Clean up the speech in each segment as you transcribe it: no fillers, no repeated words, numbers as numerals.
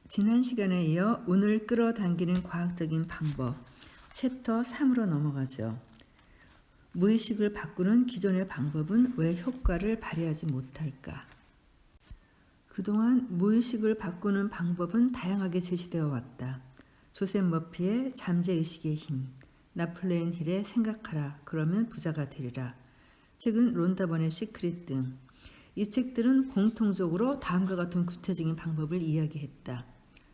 지난 시간에 이어 운을 끌어당기는 과학적인 방법 챕터 3으로 넘어가죠. 무의식을 바꾸는 기존의 방법은 왜 효과를 발휘하지 못할까? 그동안 무의식을 바꾸는 방법은 다양하게 제시되어 왔다. 조셉 머피의 잠재의식의 힘, 나폴레온 힐의 생각하라 그러면 부자가 되리라, 책은 론다번의 시크릿 등 이 책들은 공통적으로 다음과 같은 구체적인 방법을 이야기했다.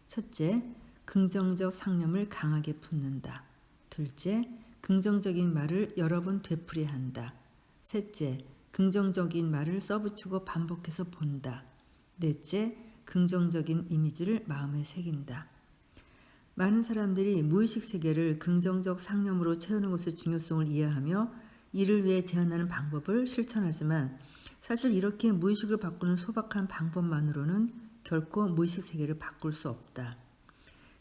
첫째, 긍정적 상념을 강하게 품는다. 둘째, 긍정적인 말을 여러 번 되풀이한다. 셋째, 긍정적인 말을 써붙이고 반복해서 본다. 넷째, 긍정적인 이미지를 마음에 새긴다. 많은 사람들이 무의식 세계를 긍정적 상념으로 채우는 것의 중요성을 이해하며 이를 위해 제안하는 방법을 실천하지만 사실 이렇게 무의식을 바꾸는 소박한 방법만으로는 결코 무의식 세계를 바꿀 수 없다.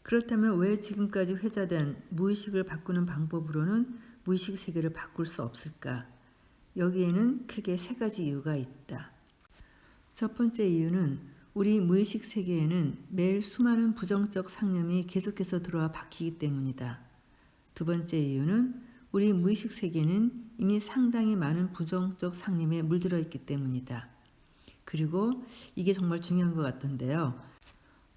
그렇다면 왜 지금까지 회자된 무의식을 바꾸는 방법으로는 무의식 세계를 바꿀 수 없을까? 여기에는 크게 세 가지 이유가 있다. 첫 번째 이유는 우리 무의식 세계에는 매일 수많은 부정적 상념이 계속해서 들어와 박히기 때문이다. 두 번째 이유는 우리 무의식 세계는 이미 상당히 많은 부정적 상념에 물들어 있기 때문이다. 그리고 이게 정말 중요한 것 같던데요.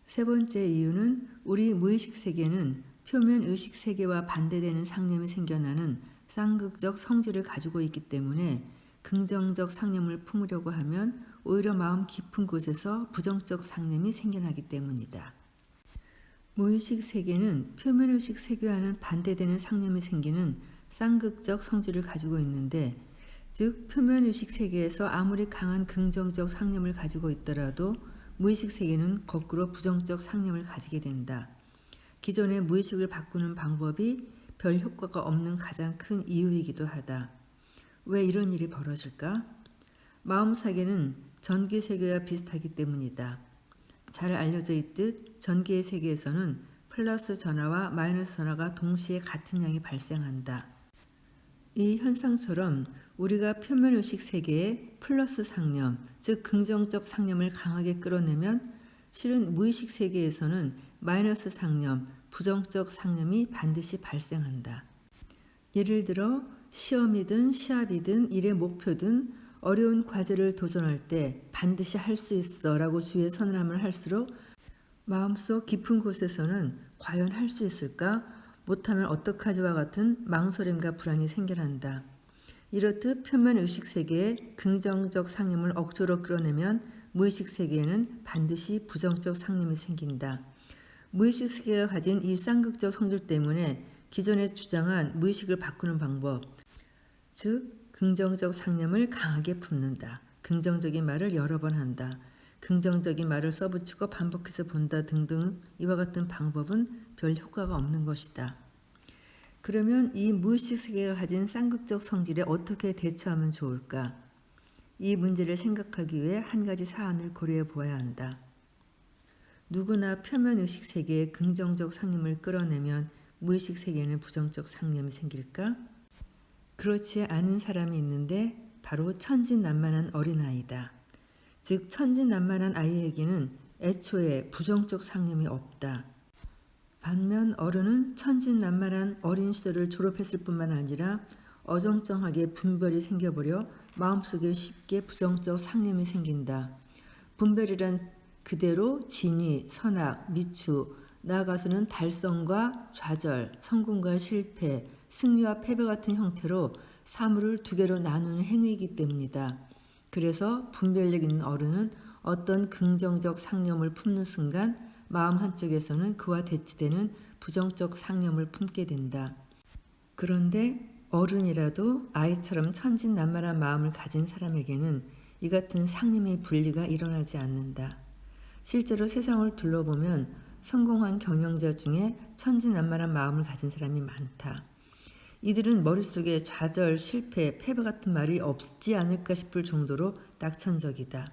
세 번째 이유는 우리 무의식 세계는 표면 의식 세계와 반대되는 상념이 생겨나는 쌍극적 성질을 가지고 있기 때문에 긍정적 상념을 품으려고 하면 오히려 마음 깊은 곳에서 부정적 상념이 생겨나기 때문이다. 무의식 세계는 표면 의식 세계와는 반대되는 상념이 생기는 쌍극적 성질을 가지고 있는데, 즉 표면 의식 세계에서 아무리 강한 긍정적 상념을 가지고 있더라도 무의식 세계는 거꾸로 부정적 상념을 가지게 된다. 기존의 무의식을 바꾸는 방법이 별 효과가 없는 가장 큰 이유이기도 하다. 왜 이런 일이 벌어질까? 마음 세계는 전기 세계와 비슷하기 때문이다. 잘 알려져 있듯 전기의 세계에서는 플러스 전하와 마이너스 전하가 동시에 같은 양이 발생한다. 이 현상처럼 우리가 표면의식 세계에 플러스 상념, 즉 긍정적 상념을 강하게 끌어내면 실은 무의식 세계에서는 마이너스 상념, 부정적 상념이 반드시 발생한다. 예를 들어 시험이든 시합이든 일의 목표든 어려운 과제를 도전할 때 반드시 할 수 있어 라고 주위에 선언함을 할수록 마음속 깊은 곳에서는 과연 할 수 있을까? 못하면 어떡하지와 같은 망설임과 불안이 생겨난다. 이렇듯 표면 의식 세계에 긍정적 상념을 억지로 끌어내면 무의식 세계에는 반드시 부정적 상념이 생긴다. 무의식 세계가 가진 이 쌍극적 성질 때문에 기존에 주장한 무의식을 바꾸는 방법, 즉 긍정적 상념을 강하게 품는다, 긍정적인 말을 여러 번 한다, 긍정적인 말을 써붙이고 반복해서 본다 등등 이와 같은 방법은 별 효과가 없는 것이다. 그러면 이 무의식 세계가 가진 쌍극적 성질에 어떻게 대처하면 좋을까? 이 문제를 생각하기 위해 한 가지 사안을 고려해 보아야 한다. 누구나 표면 의식 세계에 긍정적 상념을 끌어내면 무의식 세계에는 부정적 상념이 생길까? 그렇지 않은 사람이 있는데 바로 천진난만한 어린아이다. 즉 천진난만한 아이에게는 애초에 부정적 상념이 없다. 반면 어른은 천진난만한 어린 시절을 졸업했을 뿐만 아니라 어정쩡하게 분별이 생겨버려 마음속에 쉽게 부정적 상념이 생긴다. 분별이란 그대로 진위, 선악, 미추, 나아가서는 달성과 좌절, 성공과 실패, 승리와 패배 같은 형태로 사물을 두 개로 나누는 행위이기 때문이다. 그래서 분별력 있는 어른은 어떤 긍정적 상념을 품는 순간 마음 한쪽에서는 그와 대치되는 부정적 상념을 품게 된다. 그런데 어른이라도 아이처럼 천진난만한 마음을 가진 사람에게는 이 같은 상념의 분리가 일어나지 않는다. 실제로 세상을 둘러보면 성공한 경영자 중에 천진난만한 마음을 가진 사람이 많다. 이들은 머릿속에 좌절, 실패, 패배 같은 말이 없지 않을까 싶을 정도로 낙천적이다.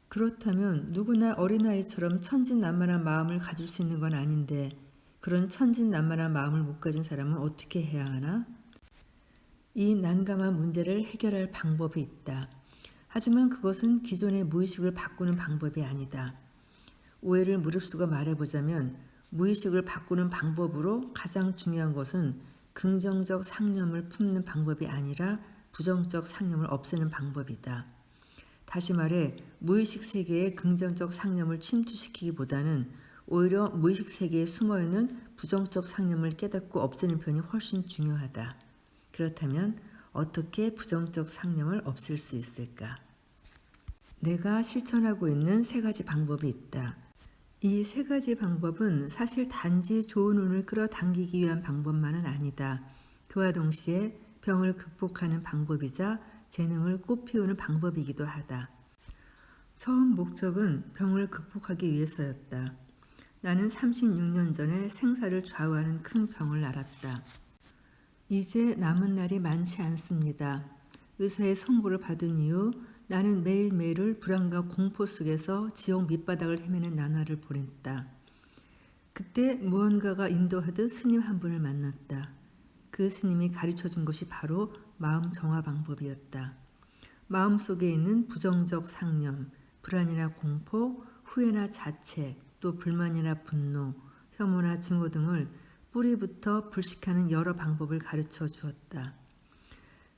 그렇다면 누구나 어린아이처럼 천진난만한 마음을 가질 수 있는 건 아닌데 그런 천진난만한 마음을 못 가진 사람은 어떻게 해야 하나? 이 난감한 문제를 해결할 방법이 있다. 하지만 그것은 기존의 무의식을 바꾸는 방법이 아니다. 오해를 무릅쓰고 말해보자면 무의식을 바꾸는 방법으로 가장 중요한 것은 긍정적 상념을 품는 방법이 아니라 부정적 상념을 없애는 방법이다. 다시 말해 무의식 세계에 긍정적 상념을 침투시키기보다는 오히려 무의식 세계에 숨어있는 부정적 상념을 깨닫고 없애는 편이 훨씬 중요하다. 그렇다면 어떻게 부정적 상념을 없앨 수 있을까? 내가 실천하고 있는 3가지 방법이 있다. 이 3가지 방법은 사실 단지 좋은 운을 끌어당기기 위한 방법만은 아니다. 그와 동시에 병을 극복하는 방법이자 재능을 꽃피우는 방법이기도 하다. 처음 목적은 병을 극복하기 위해서였다. 나는 36년 전에 생사를 좌우하는 큰 병을 앓았다. 이제 남은 날이 많지 않습니다. 의사의 선고를 받은 이후 나는 매일매일을 불안과 공포 속에서 지옥 밑바닥을 헤매는 나날을 보냈다. 그때 무언가가 인도하듯 스님 한 분을 만났다. 그 스님이 가르쳐준 것이 바로 마음 정화 방법이었다. 마음속에 있는 부정적 상념, 불안이나 공포, 후회나 자책, 또 불만이나 분노, 혐오나 증오 등을 뿌리부터 불식하는 여러 방법을 가르쳐 주었다.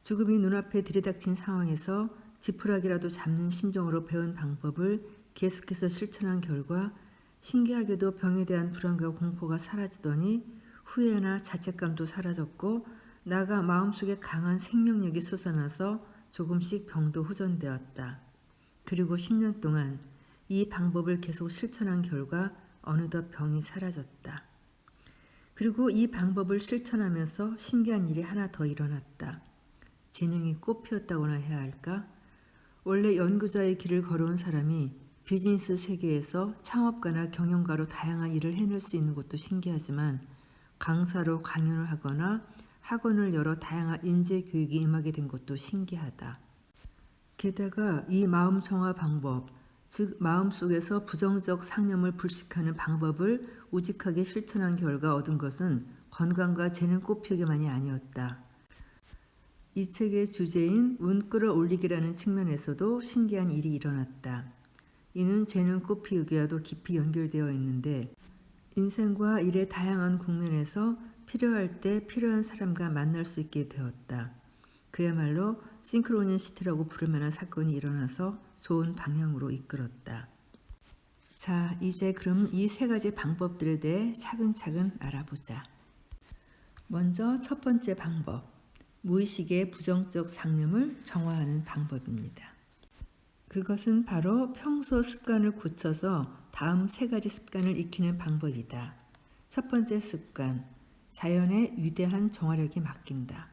죽음이 눈앞에 들이닥친 상황에서 지푸라기라도 잡는 심정으로 배운 방법을 계속해서 실천한 결과 신기하게도 병에 대한 불안과 공포가 사라지더니 후회나 자책감도 사라졌고 나가 마음속에 강한 생명력이 솟아나서 조금씩 병도 호전되었다. 그리고 10년 동안 이 방법을 계속 실천한 결과 어느덧 병이 사라졌다. 그리고 이 방법을 실천하면서 신기한 일이 하나 더 일어났다. 재능이 꽃피었다고나 해야 할까? 원래 연구자의 길을 걸어온 사람이 비즈니스 세계에서 창업가나 경영가로 다양한 일을 해낼 수 있는 것도 신기하지만 강사로 강연을 하거나 학원을 열어 다양한 인재 교육에 임하게 된 것도 신기하다. 게다가 이 마음 정화 방법, 즉 마음속에서 부정적 상념을 불식하는 방법을 우직하게 실천한 결과 얻은 것은 건강과 재능 꽃피우기만이 아니었다. 이 책의 주제인 운 끌어올리기라는 측면에서도 신기한 일이 일어났다. 이는 재능 꽃피우기와도 깊이 연결되어 있는데 인생과 일의 다양한 국면에서 필요할 때 필요한 사람과 만날 수 있게 되었다. 그야말로 싱크로니시티라고 부를 만한 사건이 일어나서 좋은 방향으로 이끌었다. 자, 이제 그럼 이 3가지 방법들에 대해 차근차근 알아보자. 먼저 첫 번째 방법, 무의식의 부정적 상념을 정화하는 방법입니다. 그것은 바로 평소 습관을 고쳐서 다음 3가지 습관을 익히는 방법이다. 첫 번째 습관, 자연의 위대한 정화력이 맡긴다.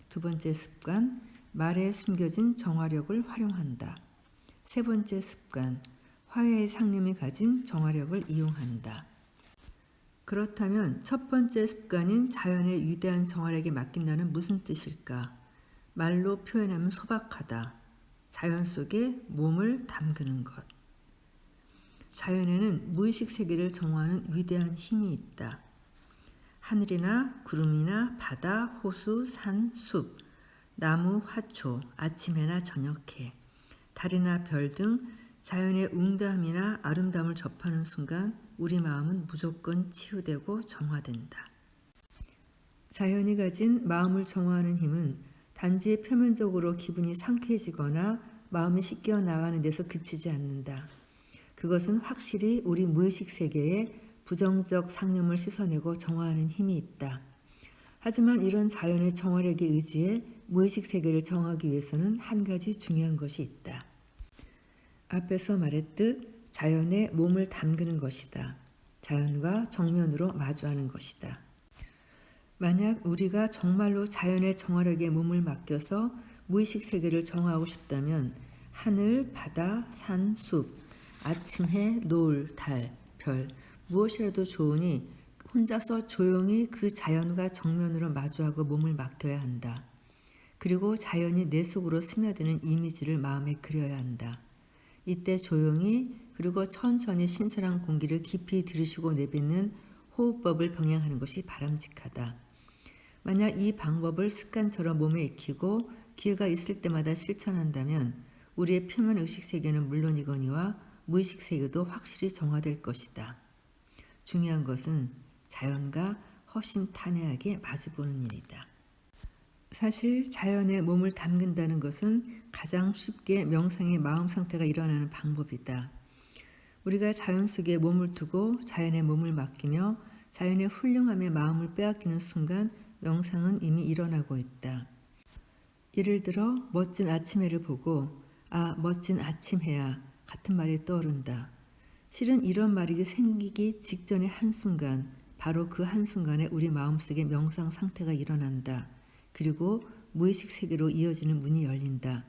두 번째 습관, 말에 숨겨진 정화력을 활용한다. 세 번째 습관, 화해의 상념이 가진 정화력을 이용한다. 그렇다면 첫 번째 습관인 자연의 위대한 정화력에 맡긴다는 무슨 뜻일까? 말로 표현하면 소박하다. 자연 속에 몸을 담그는 것. 자연에는 무의식 세계를 정화하는 위대한 힘이 있다. 하늘이나 구름이나 바다, 호수, 산, 숲, 나무, 화초, 아침해나 저녁해, 달이나 별 등 자연의 웅담이나 아름다움을 접하는 순간 우리 마음은 무조건 치유되고 정화된다. 자연이 가진 마음을 정화하는 힘은 단지 표면적으로 기분이 상쾌해지거나 마음이 씻겨 나가는 데서 그치지 않는다. 그것은 확실히 우리 무의식 세계에 부정적 상념을 씻어내고 정화하는 힘이 있다. 하지만 이런 자연의 정화력에 의지해 무의식 세계를 정화하기 위해서는 한 가지 중요한 것이 있다. 앞에서 말했듯 자연에 몸을 담그는 것이다. 자연과 정면으로 마주하는 것이다. 만약 우리가 정말로 자연의 정화력에 몸을 맡겨서 무의식 세계를 정화하고 싶다면 하늘, 바다, 산, 숲, 아침, 해, 노을, 달, 별 무엇이라도 좋으니 혼자서 조용히 그 자연과 정면으로 마주하고 몸을 맡겨야 한다. 그리고 자연이 내 속으로 스며드는 이미지를 마음에 그려야 한다. 이때 조용히 그리고 천천히 신선한 공기를 깊이 들이쉬고 내뱉는 호흡법을 병행하는 것이 바람직하다. 만약 이 방법을 습관처럼 몸에 익히고 기회가 있을 때마다 실천한다면 우리의 표면 의식 세계는 물론이거니와 무의식 세계도 확실히 정화될 것이다. 중요한 것은 자연과 허심탄회하게 마주보는 일이다. 사실 자연에 몸을 담근다는 것은 가장 쉽게 명상의 마음 상태가 일어나는 방법이다. 우리가 자연 속에 몸을 두고 자연에 몸을 맡기며 자연의 훌륭함에 마음을 빼앗기는 순간 명상은 이미 일어나고 있다. 예를 들어 멋진 아침해를 보고 아 멋진 아침해야 같은 말이 떠오른다. 실은 이런 말이 생기기 직전의 한순간 바로 그 한순간에 우리 마음속에 명상 상태가 일어난다. 그리고 무의식 세계로 이어지는 문이 열린다.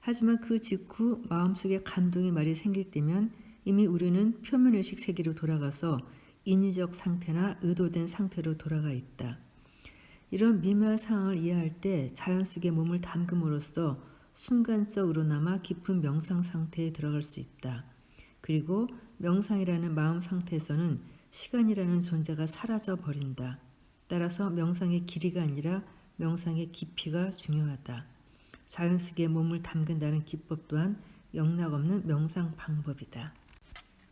하지만 그 직후 마음속에 감동의 말이 생길 때면 이미 우리는 표면의식 세계로 돌아가서 인위적 상태나 의도된 상태로 돌아가 있다. 이런 미묘한 상황을 이해할 때 자연 속에 몸을 담금으로써 순간적으로나마 깊은 명상 상태에 들어갈 수 있다. 그리고 명상이라는 마음 상태에서는 시간이라는 존재가 사라져 버린다. 따라서 명상의 길이가 아니라 명상의 깊이가 중요하다. 자연 속에 몸을 담근다는 기법 또한 영락없는 명상 방법이다.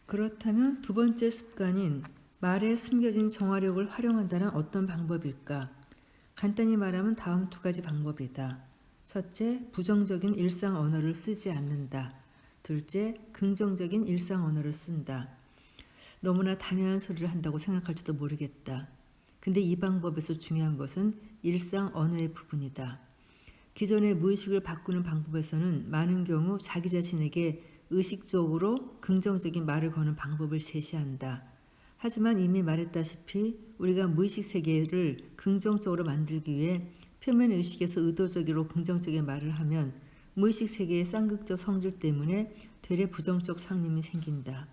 그렇다면 두 번째 습관인 말에 숨겨진 정화력을 활용한다는 어떤 방법일까? 간단히 말하면 다음 두 가지 방법이다. 첫째, 부정적인 일상 언어를 쓰지 않는다. 둘째, 긍정적인 일상 언어를 쓴다. 너무나 당연한 소리를 한다고 생각할지도 모르겠다. 근데 이 방법에서 중요한 것은 일상 언어의 부분이다. 기존의 무의식을 바꾸는 방법에서는 많은 경우 자기 자신에게 의식적으로 긍정적인 말을 거는 방법을 제시한다. 하지만 이미 말했다시피 우리가 무의식 세계를 긍정적으로 만들기 위해 표면 의식에서 의도적으로 긍정적인 말을 하면 무의식 세계의 쌍극적 성질 때문에 되레 부정적 상념이 생긴다.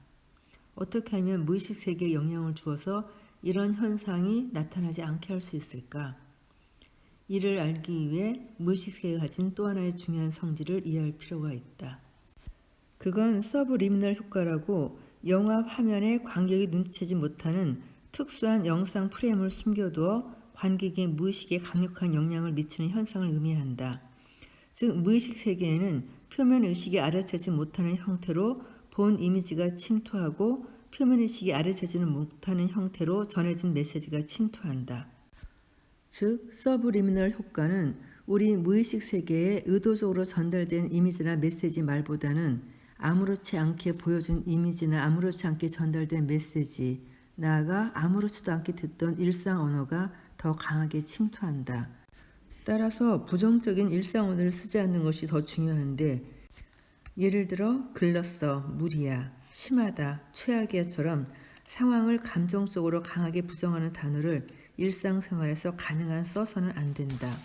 어떻게 하면 무의식 세계에 영향을 주어서 이런 현상이 나타나지 않게 할 수 있을까? 이를 알기 위해 무의식 세계가 가진 또 하나의 중요한 성질을 이해할 필요가 있다. 그건 서브리미널 효과라고 영화 화면에 관객이 눈치채지 못하는 특수한 영상 프레임을 숨겨두어 관객의 무의식에 강력한 영향을 미치는 현상을 의미한다. 즉 무의식 세계에는 표면 의식이 알아채지 못하는 형태로 본 이미지가 침투하고 표면 의식이 알아채지는 못하는 형태로 전해진 메시지가 침투한다. 즉 서브리미널 효과는 우리 무의식 세계에 의도적으로 전달된 이미지나 메시지 말보다는 아무렇지 않게 보여준 이미지나 아무렇지 않게 전달된 메시지, 나아가 아무렇지도 않게 듣던 일상 언어가 더 강하게 침투한다. 따라서 부정적인 일상 언어를 쓰지 않는 것이 더 중요한데 예를 들어 글렀어, 무리야, 심하다, 최악이야처럼 상황을 감정적으로 강하게 부정하는 단어를 일상생활에서 가능한 써서는 안 된다.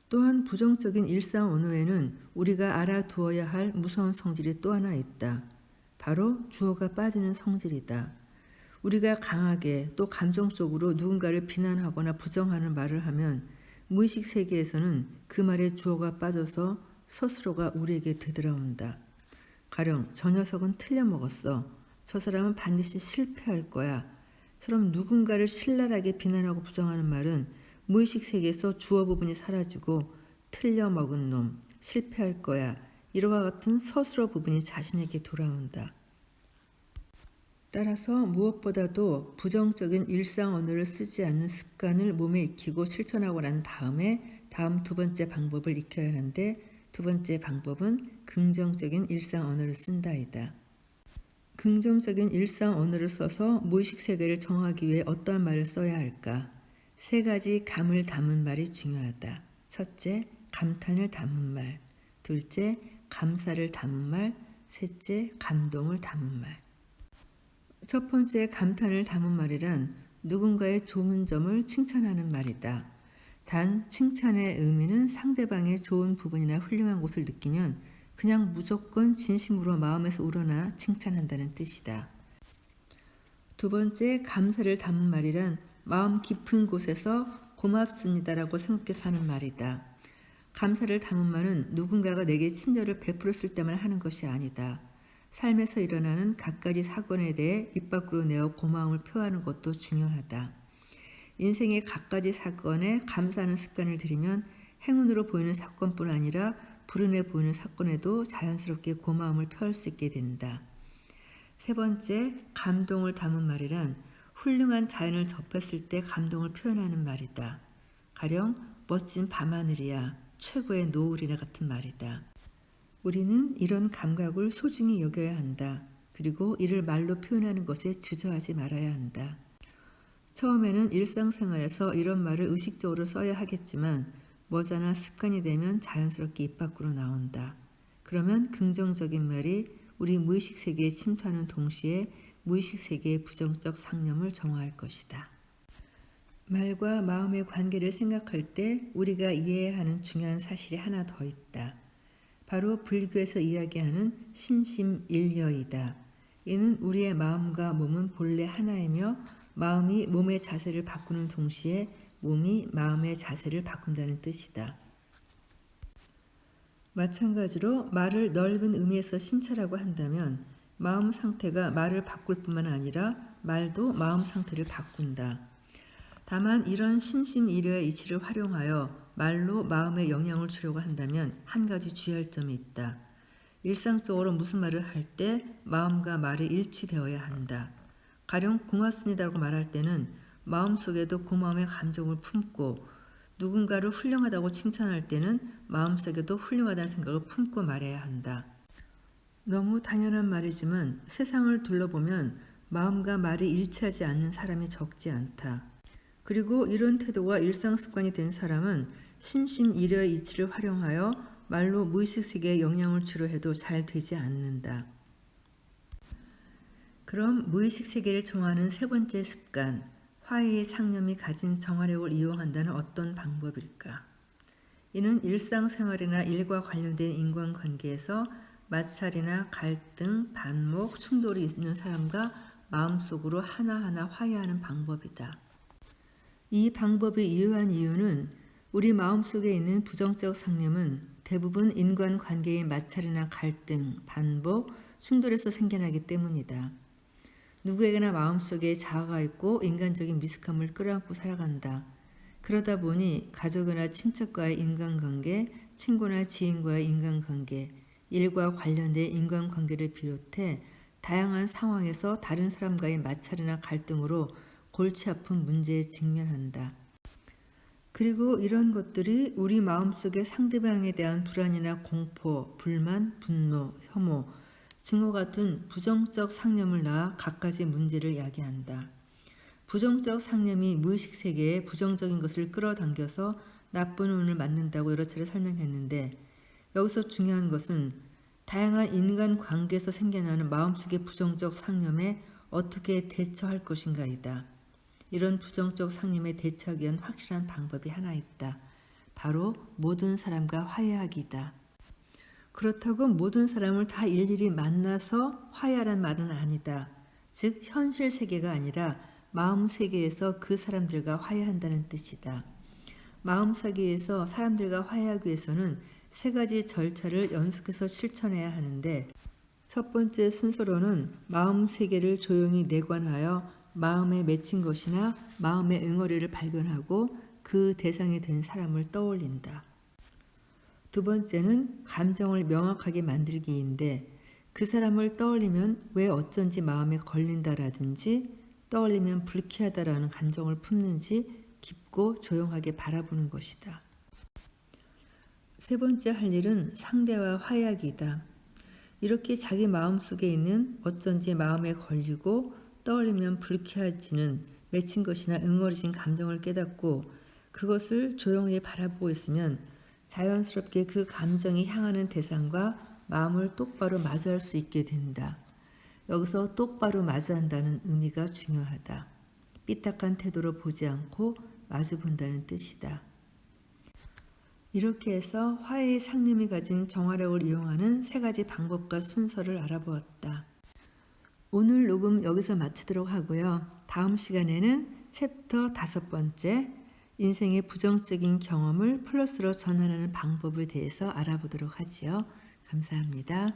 또한 부정적인 일상 언어에는 우리가 알아두어야 할 무서운 성질이 또 하나 있다. 바로 주어가 빠지는 성질이다. 우리가 강하게 또 감정적으로 누군가를 비난하거나 부정하는 말을 하면 무의식 세계에서는 그 말에 주어가 빠져서 스스로가 우리에게 되돌아온다. 가령 저 녀석은 틀려먹었어. 저 사람은 반드시 실패할 거야. 처럼 누군가를 신랄하게 비난하고 부정하는 말은 무의식 세계에서 주어 부분이 사라지고 틀려먹은 놈, 실패할 거야. 이와 같은 서술어 부분이 자신에게 돌아온다. 따라서 무엇보다도 부정적인 일상 언어를 쓰지 않는 습관을 몸에 익히고 실천하고 난 다음에 다음 두 번째 방법을 익혀야 하는데 두 번째 방법은 긍정적인 일상 언어를 쓴다이다. 긍정적인 일상 언어를 써서 무의식 세계를 정하기 위해 어떠한 말을 써야 할까? 세 가지 감을 담은 말이 중요하다. 첫째, 감탄을 담은 말. 둘째, 감사를 담은 말. 셋째, 감동을 담은 말. 첫 번째 감탄을 담은 말이란 누군가의 좋은 점을 칭찬하는 말이다. 단 칭찬의 의미는 상대방의 좋은 부분이나 훌륭한 곳을 느끼면 그냥 무조건 진심으로 마음에서 우러나 칭찬한다는 뜻이다. 두 번째 감사를 담은 말이란 마음 깊은 곳에서 고맙습니다라고 생각해서 하는 말이다. 감사를 담은 말은 누군가가 내게 친절을 베풀었을 때만 하는 것이 아니다. 삶에서 일어나는 갖가지 사건에 대해 입 밖으로 내어 고마움을 표하는 것도 중요하다. 인생의 갖가지 사건에 감사하는 습관을 들이면 행운으로 보이는 사건뿐 아니라 불운해 보이는 사건에도 자연스럽게 고마움을 표할 수 있게 된다. 세 번째, 감동을 담은 말이란 훌륭한 자연을 접했을 때 감동을 표현하는 말이다. 가령 멋진 밤하늘이야, 최고의 노을이나 같은 말이다. 우리는 이런 감각을 소중히 여겨야 한다. 그리고 이를 말로 표현하는 것에 주저하지 말아야 한다. 처음에는 일상생활에서 이런 말을 의식적으로 써야 하겠지만 머지않아 습관이 되면 자연스럽게 입 밖으로 나온다. 그러면 긍정적인 말이 우리 무의식 세계에 침투하는 동시에 무의식 세계의 부정적 상념을 정화할 것이다. 말과 마음의 관계를 생각할 때 우리가 이해해야 하는 중요한 사실이 하나 더 있다. 바로 불교에서 이야기하는 신심일여이다. 이는 우리의 마음과 몸은 본래 하나이며 마음이 몸의 자세를 바꾸는 동시에 몸이 마음의 자세를 바꾼다는 뜻이다. 마찬가지로 말을 넓은 의미에서 신체라고 한다면 마음 상태가 말을 바꿀 뿐만 아니라 말도 마음 상태를 바꾼다. 다만 이런 신심일여의 이치를 활용하여 말로 마음에 영향을 주려고 한다면 한 가지 주의할 점이 있다. 일상적으로 무슨 말을 할 때 마음과 말이 일치되어야 한다. 가령 고맙습니다라고 말할 때는 마음속에도 고마움의 감정을 품고 누군가를 훌륭하다고 칭찬할 때는 마음속에도 훌륭하다는 생각을 품고 말해야 한다. 너무 당연한 말이지만 세상을 둘러보면 마음과 말이 일치하지 않는 사람이 적지 않다. 그리고 이런 태도가 일상 습관이 된 사람은 신심일여의 이치를 활용하여 말로 무의식 세계에 영향을 주려 해도 잘 되지 않는다. 그럼 무의식 세계를 정화하는 세 번째 습관, 화해의 상념이 가진 정화력을 이용한다는 어떤 방법일까? 이는 일상생활이나 일과 관련된 인간관계에서 마찰이나 갈등, 반목, 충돌이 있는 사람과 마음속으로 하나하나 화해하는 방법이다. 이 방법이 유효한 이유는 우리 마음속에 있는 부정적 상념은 대부분 인간관계의 마찰이나 갈등, 반복, 충돌에서 생겨나기 때문이다. 누구에게나 마음속에 자아가 있고 인간적인 미숙함을 끌어안고 살아간다. 그러다 보니 가족이나 친척과의 인간관계, 친구나 지인과의 인간관계, 일과 관련된 인간관계를 비롯해 다양한 상황에서 다른 사람과의 마찰이나 갈등으로 골치 아픈 문제에 직면한다. 그리고 이런 것들이 우리 마음속에 상대방에 대한 불안이나 공포, 불만, 분노, 혐오, 증오 같은 부정적 상념을 낳아 갖가지 문제를 야기한다. 부정적 상념이 무의식 세계에 부정적인 것을 끌어당겨서 나쁜 운을 만든다고 여러 차례 설명했는데 여기서 중요한 것은 다양한 인간 관계에서 생겨나는 마음속의 부정적 상념에 어떻게 대처할 것인가이다. 이런 부정적 상념에 대처하기 위한 확실한 방법이 하나 있다. 바로 모든 사람과 화해하기다. 그렇다고 모든 사람을 다 일일이 만나서 화해하란 말은 아니다. 즉 현실 세계가 아니라 마음 세계에서 그 사람들과 화해한다는 뜻이다. 마음 세계에서 사람들과 화해하기 위해서는 세 가지 절차를 연속해서 실천해야 하는데 첫 번째 순서로는 마음 세계를 조용히 내관하여 마음에 맺힌 것이나 마음의 응어리를 발견하고 그 대상이 된 사람을 떠올린다. 두 번째는 감정을 명확하게 만들기인데 그 사람을 떠올리면 왜 어쩐지 마음에 걸린다라든지 떠올리면 불쾌하다라는 감정을 품는지 깊고 조용하게 바라보는 것이다. 세 번째 할 일은 상대와 화해하기이다. 이렇게 자기 마음속에 있는 어쩐지 마음에 걸리고 떠올리면 불쾌해지는 맺힌 것이나 응어리진 감정을 깨닫고 그것을 조용히 바라보고 있으면 자연스럽게 그 감정이 향하는 대상과 마음을 똑바로 마주할 수 있게 된다. 여기서 똑바로 마주한다는 의미가 중요하다. 삐딱한 태도로 보지 않고 마주 본다는 뜻이다. 이렇게 해서 화해의 상념이 가진 정화력을 이용하는 세 가지 방법과 순서를 알아보았다. 오늘 녹음 여기서 마치도록 하고요. 다음 시간에는 챕터 5번째 인생의 부정적인 경험을 플러스로 전환하는 방법에 대해서 알아보도록 하지요. 감사합니다.